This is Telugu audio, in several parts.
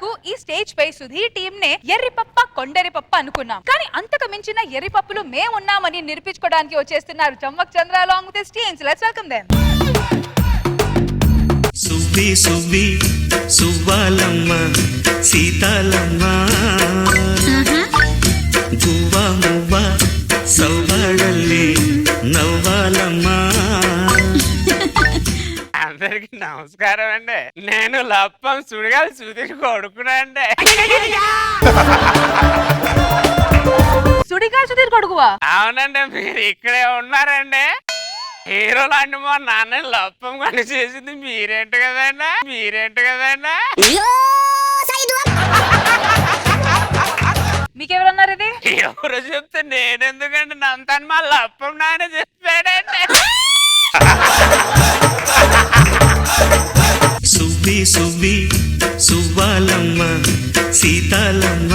వరకు ఈ స్టేజ్ పై సుధీర్ టీం నే ఎర్రిపప్ప కొండరిపప్ప అనుకున్నాం. కానీ అంతకు మించిన ఎర్రిపప్పులు మేమున్నామని నిరూపించుకోవడానికి వచ్చేస్తున్నారు చమ్మక్ చంద్ర along with his teams. Let's welcome them. Suvvi Suvvi సువ్వాలమ్మ Seethalamma గువ్వ మువ్వ సవ్వాడల్లి నవ్వాలమ్మ. అందరికి నమస్కారం అండి. నేను లప్పం సుడిగాలి సుధీర్ కొడుకునండి. సుడిగాలి సుధీర్ కొడుకువా? అవునండి, మీరు ఇక్కడే ఉన్నారండి. హీరో లాంటి మా నాన్న లప్పం కొని చేసింది మీరేంటి కదండి. మీకెవరన్నారు ఇది? ఎవరు చెప్తే నేనెందుకండి, నంతని మా లప్పం నాన్న చెప్పాడండి. సువ్వి సువ్వి సువ్వాలమ్మ సీతాలమ్మ.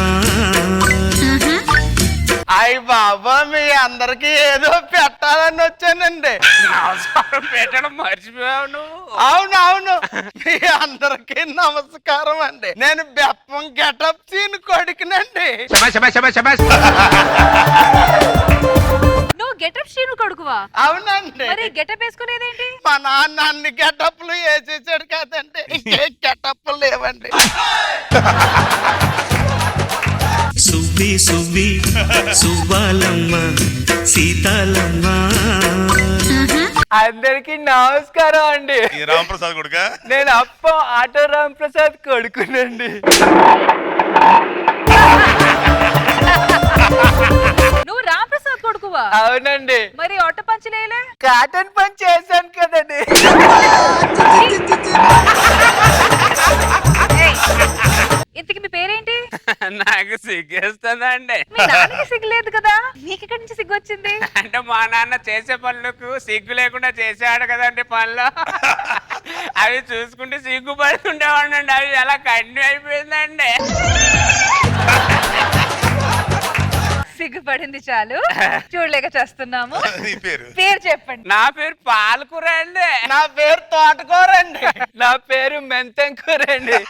అయ్య బాబా, మీ అందరికి ఏదో పెట్టాలని వచ్చానండి. నమస్కారం పెట్టడం మర్చిపోయావు నువ్వు. అవునవును, మీ అందరికి నమస్కారం అండి. నేను బెప్పం గెటప్ సీన్ కొడుకునండి. నువ్వు గెటప్ సీన్ కొడుకువా? అవునండి. మరి గెటప్ వేసుకునేదేంటి? మా నాన్న అన్ని గెటప్లు వేసేసాడు కదండి, ఇంకే గెటప్లు లేవండి. సువ్వి సువ్వి సువ్వాలమ్మ సీతాలమ్మ. అందరికి నమస్కారం అండి. రాంప్రసాద్ కొడుకా? నేను అప్పం ఆటో రాంప్రసాద్ కొడుకునండి. నువ్వు రాంప్రసాద్ కొడుకువా? అవునండి. మరి ఆటో పంచలేలే? కాటన్ పని చేశాను కదండి. ఇంతకి మీ పేరేంటి? నాకు సిగ్గేస్తుందండి. మీ నాన్నకి సిగ్గు లేదు కదా, నీకు ఇక్కడి నుంచి సిగ్గు వచ్చింది? అంటే మా నాన్న చేసే పనులకు సిగ్గు లేకుండా చేసాడు కదండి పనులు. అవి చూసుకుంటే సిగ్గుపడుతుండేవాడినండి. అవి ఎలా కంటిన్యూ అయిపోయిందండి. సిగ్గుపడింది చాలు, చూడలేక చేస్తున్నాము. నీ పేరు? పేరు చెప్పండి. నా పేరు పాలకూర అండి. నా పేరు తోటకూరండి. నా పేరు మెంతంకూరండి.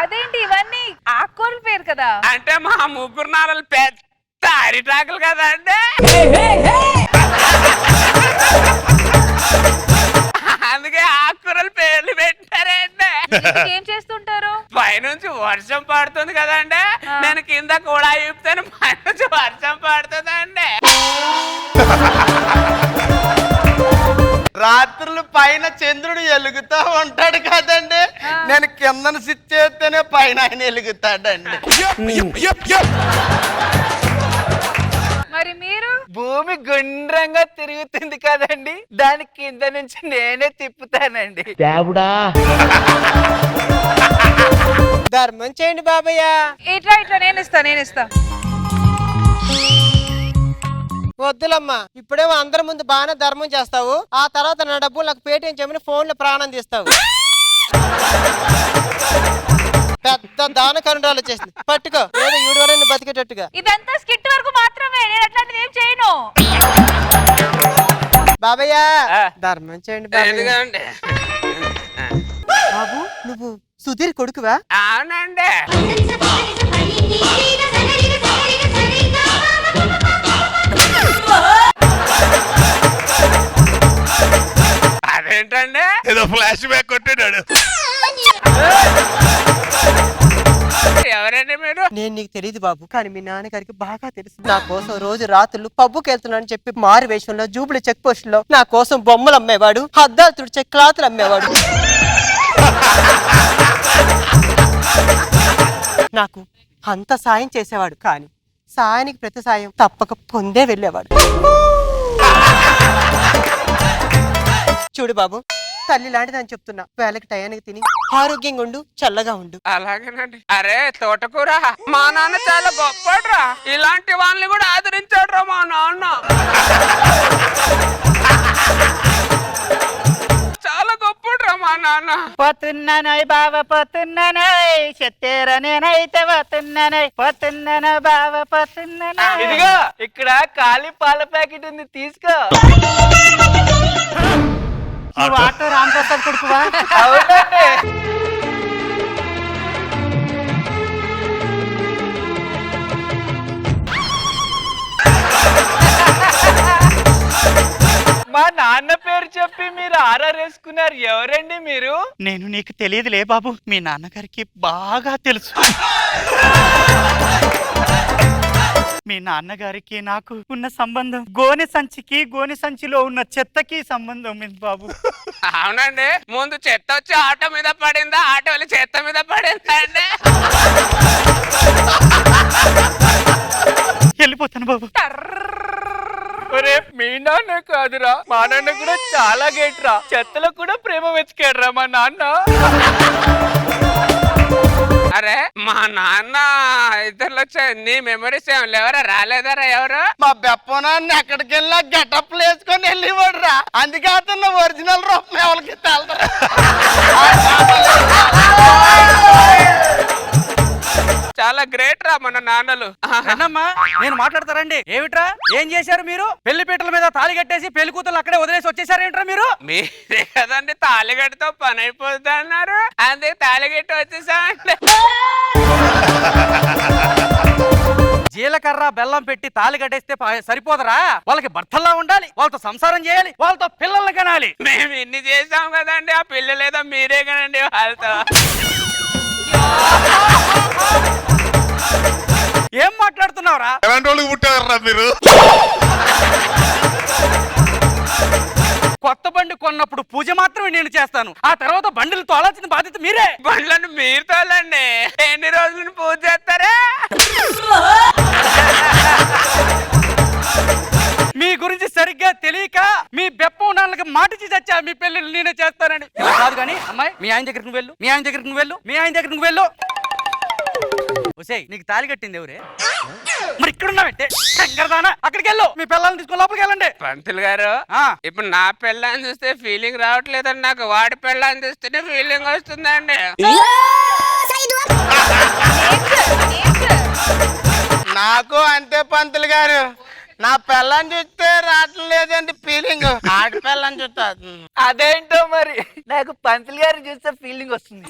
అదేంటి ఇవన్నీ ఆకుకూరల పేరు కదా? అంటే మా ముగ్గురు నాన్నలు పెద్ద అరిటాకులు కదా అండి. అందుకే ఆకుకూరలు పేర్లు పెట్టారండి. ఏం చేస్తుంటారు? పైనుంచి వర్షం పడుతుంది కదండి, నేను కింద కూడా చెప్తాను, పైనుంచి వర్షం పడుతుందండి. రాత్రులు పైన చంద్రుడు వెలుగుతూ ఉంటాడు కదండి, నేను కిందన సిచ్చేస్తేనే పైన ఆయన వెలుగుతాడండి. మరి మీరు? భూమి గుండ్రంగా తిరుగుతుంది కదండి, దాని కింద నుంచి నేనే తిప్పుతానండి. దేవుడా, ధర్మం చేయండి బాబయ్య. ఇట్లా ఇట్లా నేను ఇస్తా. వద్దులమ్మా, ఇప్పుడేమో అందరి ముందు బాగానే ధర్మం చేస్తావు, ఆ తర్వాత నా డబ్బులు నాకు పేటిఎం చేయమని ఫోన్ లో ప్రాణం తీస్తావు. పెద్ద దాన కరుణాలు వచ్చేసింది, పట్టుకో ఏదో ఈడువరైనా బతికేటట్టుగా. ఇదంతా స్కిట్ వరకు మాత్రమే, నేను అట్లాంటిది ఏం చేయను. బాబయ్య ధర్మం చేయండి బాబయ్య. ఎందుకండి? బాబు, నువ్వు సుధీర్ కొడుకువా? అవునండి. అదేంటండి? ఏదో ఫ్లాష్ బ్యాక్ కొట్టాడు. ఎవరండి మీరు? నేను నీకు తెలియదు బాబు, కానీ మీ నాన్నగారికి బాగా తెలుసు. నా కోసం రోజు రాత్రులు పబ్బుకి వెళ్తున్నానని చెప్పి మారు వేషంలో జూబులి చెక్ పోస్ట్ లో నా కోసం బొమ్మలు అమ్మేవాడు, అద్దాలు తుడిచే క్లాతులు అమ్మేవాడు. నాకు అంత సాయం చేసేవాడు, కానీ సాయానికి ప్రతి సాయం తప్పక పొందే వెళ్ళేవాడు. చూడు బాబు, తల్లి లాంటిదని చెప్తున్నా, వేళకి టయానికి తిని ఆరోగ్యంగా ఉండు, చల్లగా ఉండు. అలాగేనండి. అరే తోటకూర, మా నాన్న చాలా గొప్పడ్రా, ఇలాంటి వాళ్ళని కూడా ఆదరించాడురా మా నాన్న. చాలా గొప్పడ్రా మా నాన్న. పోతున్నానోయ్ బావ పోతున్నానోయ్, చెత్తేర నేనైతే పోతున్నానోయ్ బావ పోతున్నానోయ్. ఇదిగో ఇక్కడ ఖాళీ పాల ప్యాకెట్ ఉంది, తీసుకో. నువ్వు ఆటో రాంప్రసాద్ కొడుకువా? అవునండి. నాన్న పేరు చెప్పి మీరు ఆరారేసుకున్నారు. ఎవరండి మీరు? నేను నీకు తెలియదులే బాబు, మీ నాన్నగారికి బాగా తెలుసు. మీ నాన్నగారికి నాకు ఉన్న సంబంధం గోనె సంచిలో ఉన్న చెత్తకి సంబంధం ఉంది బాబు. అవునండి, ముందు చెత్త వచ్చి ఆటో మీద పడిందా, ఆటో వెళ్ళి చెత్త మీద పడిందా అండి? వెళ్ళిపోతాను బాబు. ఒరే మీ నాన్న కాదురా, మా నాన్న కూడా చాలా గేట్రా. చెత్తలో కూడా ప్రేమ వెతికాడురా మా నాన్న. అరే మా నాన్న ఇద్దరు వచ్చారు, నీ మెమరీస్ ఏం లేవరా? రాలేదారా ఎవరు? మా బెప్పనాన్ని ఎక్కడికి వెళ్ళినా గెటప్లు వేసుకొని వెళ్ళివాడు రా. అందుకే అతను ఒరిజినల్ రూపం ఎవరికి తెలరా. చాలా గ్రేట్ రా మన నాన్నలు. అన్నమ్మా నేను మాట్లాడతారండి. ఏమిట్రా ఏం చేశారు మీరు? పెళ్లి పీటల మీద తాళి కట్టేసి పెళ్లి కూతురు అక్కడే వదిలేసి వచ్చేసారేంట్రా మీరు? మీరే కదండి తాళిగట్టుతో పని అయిపోద్ది అన్నారు, అంతే తాళిగట్టు వచ్చేసామండి. జీలకర్ర బెల్లం పెట్టి తాళి కట్టేస్తే సరిపోదరా? వాళ్ళకి భర్తల్లా ఉండాలి, వాళ్ళతో సంసారం చేయాలి, వాళ్ళతో పిల్లల్ని కనాలి. మేము ఇన్ని చేసాం కదండి, ఆ పిల్లలేదో మీరే కనండి వాళ్ళతో. ఏం మాట్లాడుతున్నావురా? ఎలాంటి వాళ్ళకి పుట్టారా మీరు? కొత్త బండి కొన్నప్పుడు పూజ మాత్రమే నేను చేస్తాను, ఆ తర్వాత బండిలు తోలాల్సిన బాధ్యత మీరే. బండ్లను మీరు తోలండి, ఎన్ని రోజులను పూజ చేస్తారా? మీ గురించి సరిగ్గా తెలియక మీ బెప్పం నాన్నకి మాటిచి చచ్చా మీ పెళ్లిని నేనే చేస్తానని. ఇలా కాదు కానీ అమ్మాయి, మీ ఆయన దగ్గరికి నువ్వు వెళ్ళు, మీ ఆయన దగ్గరికి నువ్వు వెళ్ళు, మీ ఆయన దగ్గరికి నువ్వు వెళ్ళు. ఒసేయ్ నీకు తాళి కట్టింది ఎవరే? మరి ఇక్కడ ఉన్నావంటే శంకరదానా, అక్కడికి వెళ్ళు, మీ పిల్లల్ని తీసుకొని లోపలికి వెళ్ళండి. పంతులు గారు, ఇప్పుడు నా పిల్లని చూస్తే ఫీలింగ్ రావట్లేదండి, నాకు వాడి పిల్లని చూస్తేనే ఫీలింగ్ వస్తుందండి. నాకు అంతే పంతులు గారు, నా పిల్లని చూస్తే రావట్లేదండి ఫీలింగ్, ఆడి పిల్లని చూస్తా. అదేంటో మరి, నాకు పంతులు గారిని చూస్తే ఫీలింగ్ వస్తుంది.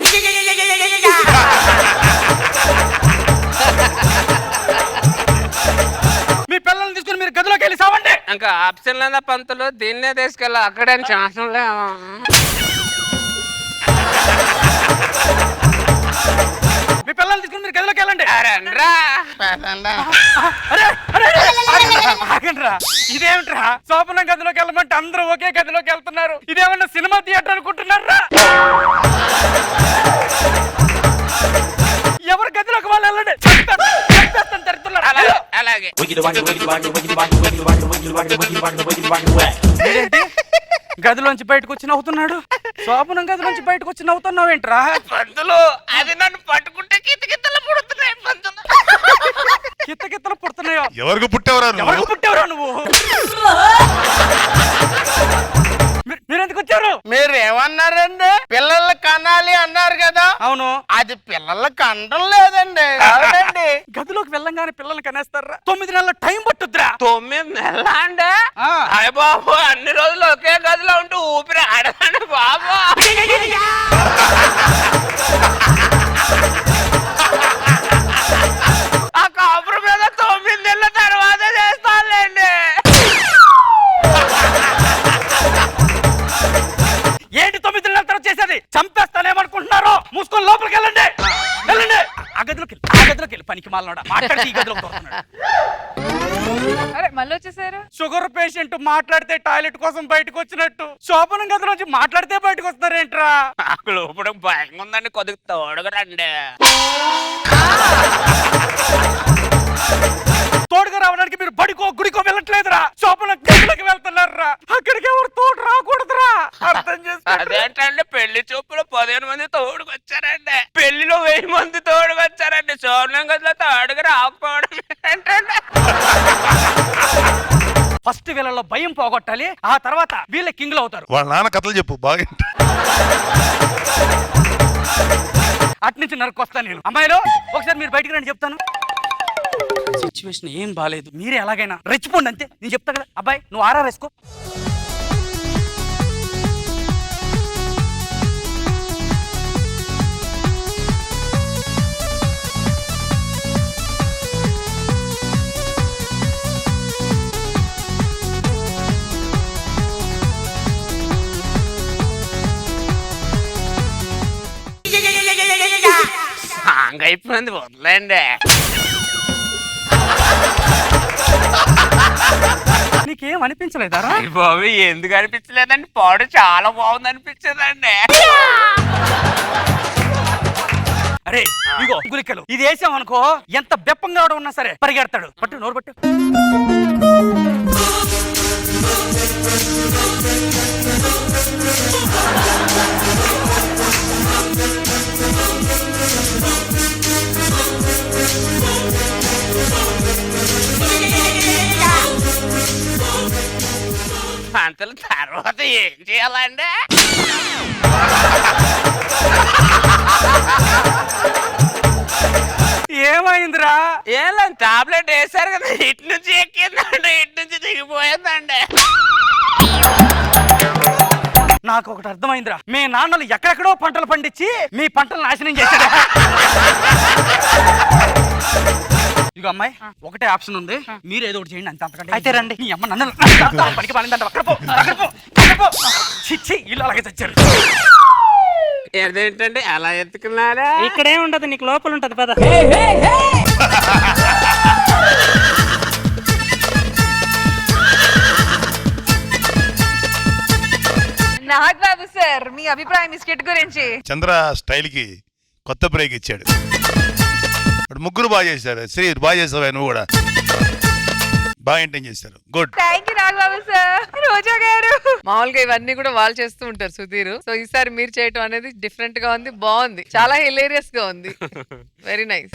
మీ పిల్లల్ని తీసుకుని మీరు గదిలోకి వెళ్ళి సావండి. ఇంకా ఆప్షన్ లేదా పంతులు, దీన్నే తీసుకెళ్ళా, అక్కడే ఛాన్స్ లేవా? మీ పిల్లల్ని తీసుకుని మీరు గదిలోకి వెళ్ళండి. ఆగండ్రా, ఇదేమిట్రా శోభనం గదిలోకి వెళ్ళమంటే అందరూ ఒకే గదిలోకి వెళ్తున్నారు? ఇదేమన్నా సినిమా థియేటర్ అనుకుంటున్నారా? ఎవరు గదిలోకి వాళ్ళు వెళ్ళండి. అలాగే ఏంటి గదిలోంచి బయటకు వచ్చి నవ్వుతున్నాడు? శోభనం గదిలోంచి బయటకు వచ్చి నవ్వుతున్నావు ఏంట్రా? పంతులు, అది నన్ను పట్టుకుంటే కితకితలు పుడుతున్నాయి పంతులు. కిత్తకిత్తలు పుడుతున్నాయో? ఎవరికి పుట్టేవరా ఎవరికి పుట్టావురా నువ్వు? మీరెందుకు వచ్చారు? మీరు ఏమన్నారండి? పిల్లలు కనాలి అన్నారు కదా. అవును, అది పిల్లలు కనడం లేదండి. అవునండి, గదిలోకి వెళ్ళంగానే పిల్లల్ని కనేస్తారా? 9 నెలల టైం పట్టుద్రా. 9 నెలల అండి? అయ్య బాబు, అన్ని రోజులు ఒకే గదిలో ఉంటూ ఊపిరి ఆడదండి బాబు. ఆ కాపురం మీద 9 నెలల తర్వాత చేస్తానులేండి. ఏంటి 9 నెలల తర్వాత చేసేది? చంపేస్తానేమనుకుంటున్నారు? మూసుకొని లోపలికి వెళ్ళండి, వెళ్ళండి. ఆ గదిలోకి వెళ్ళి పనికి మాలనోడా మాట్లాడితే ఈ గదిలోకి వస్తున్నాడు. అరే మళ్ళీ వచ్చేసారు. షుగర్ పేషెంట్ మాట్లాడితే టాయిలెట్ కోసం బయటకు వచ్చినట్టు శోభనం గది నుంచి మాట్లాడితే బయటకు వస్తున్నారేంట్రా? నాకు లోపల భయం ఉందండి, కొద్దిగా తోడుగరండి. తోడుగా రావడానికి మీరు బడికో గుడికో వెళ్ళట్లేదురా, శోభనం గదిలోకి వెళ్తున్నారా. అక్కడికి ఎవరు తోడు రాకూడదురా, అర్థం చేసుకోండి. అదేంటండి, పెళ్లి చూపులు 15 మంది తోడుకు వచ్చారండి, పెళ్లిలో 1000 మంది తోడుకు వచ్చారండి, శోభనం గదిలో తోడుగా రాకపోవడం ఏంటండి? ఫస్ట్ వీళ్ళలో భయం పోగొట్టాలి, ఆ తర్వాత వీళ్ళ కింగ్లు అవుతారు. వాళ్ళ నాన్న కథలు చెప్పు బాగా. అట్నుంచి నరుకొస్తాను నేను. అమ్మాయిలు ఒకసారి మీరు బయటికి రండి, చెప్తాను. సిచ్యువేషన్ ఏం బాలేదు, మీరే ఎలాగైనా రెచ్చిపోండి అంతే. నేను చెప్తా కదా. అబ్బాయి నువ్వు ఆరా వేసుకో. మంది వదలండి. నీకేం అనిపించలేదారా? అయ్య బాబు ఎందుకు అనిపించలేదండి, పాడు చాలా బాగుంది అనిపించదండి. అరే ఇగో గులికలు ఇది వేసామనుకో, ఎంత బెప్పంగా ఉన్నా సరే పరిగెడతాడు. పట్టు, నోరు పట్టు. అంతల తర్వాత ఏం చేయాలండి? ఏమైందిరా? ఏం లేదు, టాబ్లెట్ వేసారు కదా, ఇటు నుంచి ఎక్కిందండి, ఇటు నుంచి దిగిపోయిందండి. నాకు ఒకటి అర్థమైందిరా, మీ నాన్నలు ఎక్కడెక్కడో పంటలు పండించి మీ పంటలు నాశనం చేశాడు. ఇక అమ్మాయి ఒకటే ఆప్షన్ ఉంది, మీరు ఏదో ఒకటి చేయండి అంతే, అంతకంటే అయితే రండి. మీ అమ్మ నన్ను పనికి పాలిందంట. అక్కడ పో, అక్కడ పో, అక్కడ పో. చిచ్చి ఇల్లు అలాగే చచ్చారు. ఏంటంటే అలా ఎత్తుకున్నారా? ఇక్కడే ఉండదు, నీకు లోపల ఉంటది పద. నాగబాబు సార్, మీ అభిప్రాయం ఈ స్కిట్ గురించి? చంద్ర స్టైల్ కి కొత్త బ్రేక్ ఇచ్చాడు. ఇప్పుడు ముగ్గురు బాగా చేశారు. శ్రీ బాగా చేసావు, నువ్వు కూడా బాగా ఎంటైన్ చేశారు. Good. Thank you Nagababu sir. Roja గారు, మామూలుగా ఇవన్నీ కూడా వాళ్ళు చేస్తూ ఉంటారు సుధీర్. సో ఈసారి మీరు చేయటం అనేది డిఫరెంట్ గా ఉంది, బాగుంది, చాలా హిలేరియస్ గా ఉంది. Very nice.